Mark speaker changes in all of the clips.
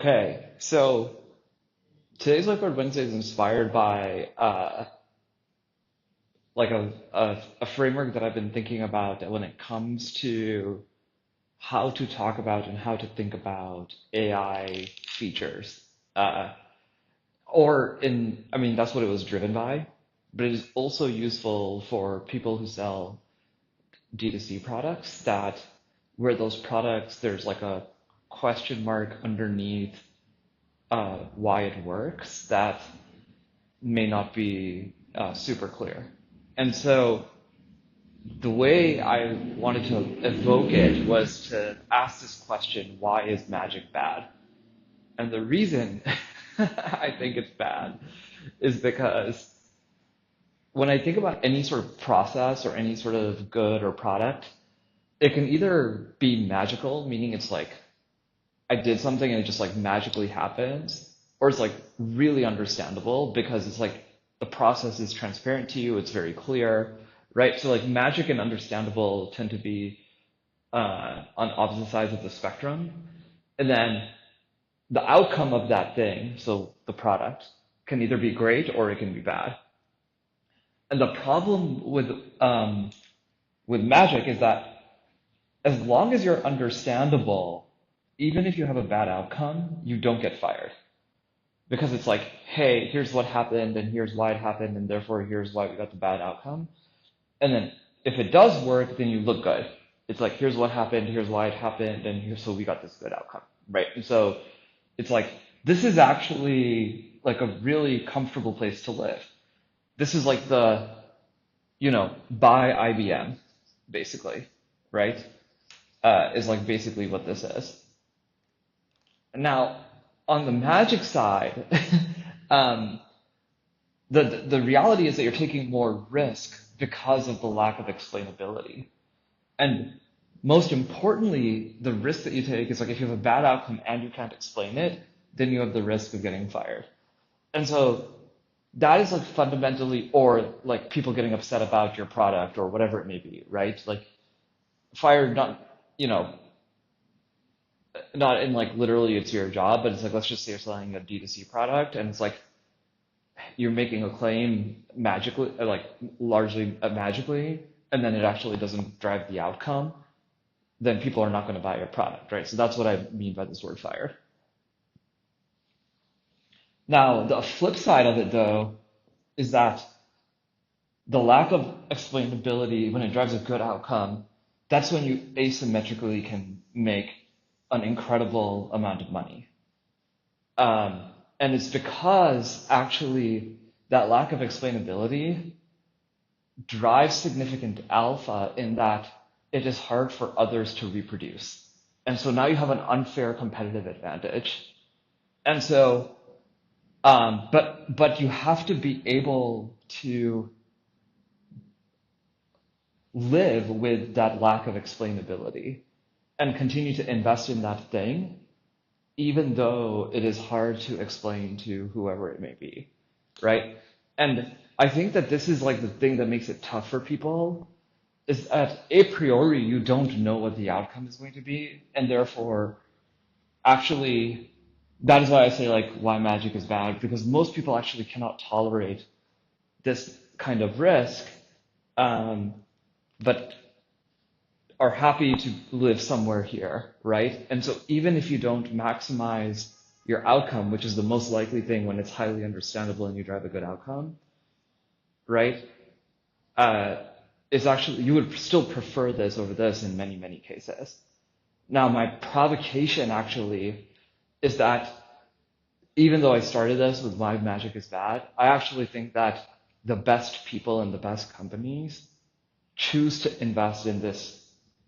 Speaker 1: Okay, so today's Whiteboard Wednesday is inspired by like a framework that I've been thinking about when it comes to how to talk about and how to think about AI features. Uh, I mean, that's what it was driven by, but it is also useful for people who sell D2C products that where those products, there's like a question mark underneath why it works that may not be super clear. And so the way I wanted to evoke it was to ask this question, why is magic bad? And the reason I think it's bad is because when I think about any sort of process or any sort of good or product, it can either be magical, meaning it's like I did something and it just like magically happens, or it's like really understandable because it's like the process is transparent to you, it's very clear, right? So like magic and understandable tend to be on opposite sides of the spectrum. And then the outcome of that thing, so the product, can either be great or it can be bad. And the problem with magic is that as long as you're understandable, even if you have a bad outcome, you don't get fired. Because it's like, hey, here's what happened, and here's why it happened, and therefore here's why we got the bad outcome. And then if it does work, then you look good. It's like, here's what happened, here's why it happened, and here's so we got this good outcome, right? And so it's like, this is actually like a really comfortable place to live. This is like buy IBM, basically, right? Is like basically what this is. Now, on the magic side, um, the reality is that you're taking more risk because of the lack of explainability. And most importantly, the risk that you take is like if you have a bad outcome and you can't explain it, then you have the risk of getting fired. And so that is like fundamentally, or like people getting upset about your product or whatever it may be, right? Like fired, not, you know, not in like literally it's your job, but it's like, let's just say you're selling a D2C product and it's like you're making a claim magically, like largely magically, and then it actually doesn't drive the outcome, then people are not going to buy your product, right? So that's what I mean by this word fired. Now, the flip side of it though is that the lack of explainability when it drives a good outcome, that's when you asymmetrically can make an incredible amount of money. Um, and it's because actually that lack of explainability drives significant alpha in that it is hard for others to reproduce. And so now you have an unfair competitive advantage. And so, but you have to be able to live with that lack of explainability and continue to invest in that thing, even though it is hard to explain to whoever it may be, right? And I think that this is like the thing that makes it tough for people is that a priori you don't know what the outcome is going to be, and therefore, actually, that is why I say like why magic is bad, because most people actually cannot tolerate this kind of risk, um, but are happy to live somewhere here, right? And so even if you don't maximize your outcome, which is the most likely thing when it's highly understandable and you drive a good outcome, right? Uh, it's actually, you would still prefer this over this in many, many cases. Now, my provocation actually is that even though I started this with why magic is bad, I actually think that the best people and the best companies choose to invest in this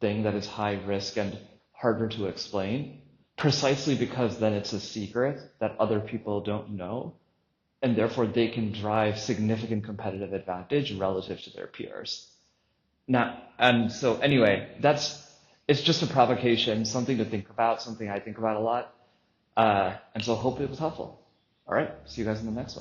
Speaker 1: thing that is high risk and harder to explain, precisely because then it's a secret that other people don't know, and therefore they can drive significant competitive advantage relative to their peers. Now, and so anyway, it's just a provocation, something to think about, something I think about a lot. And so hopefully it was helpful. All right, see you guys in the next one.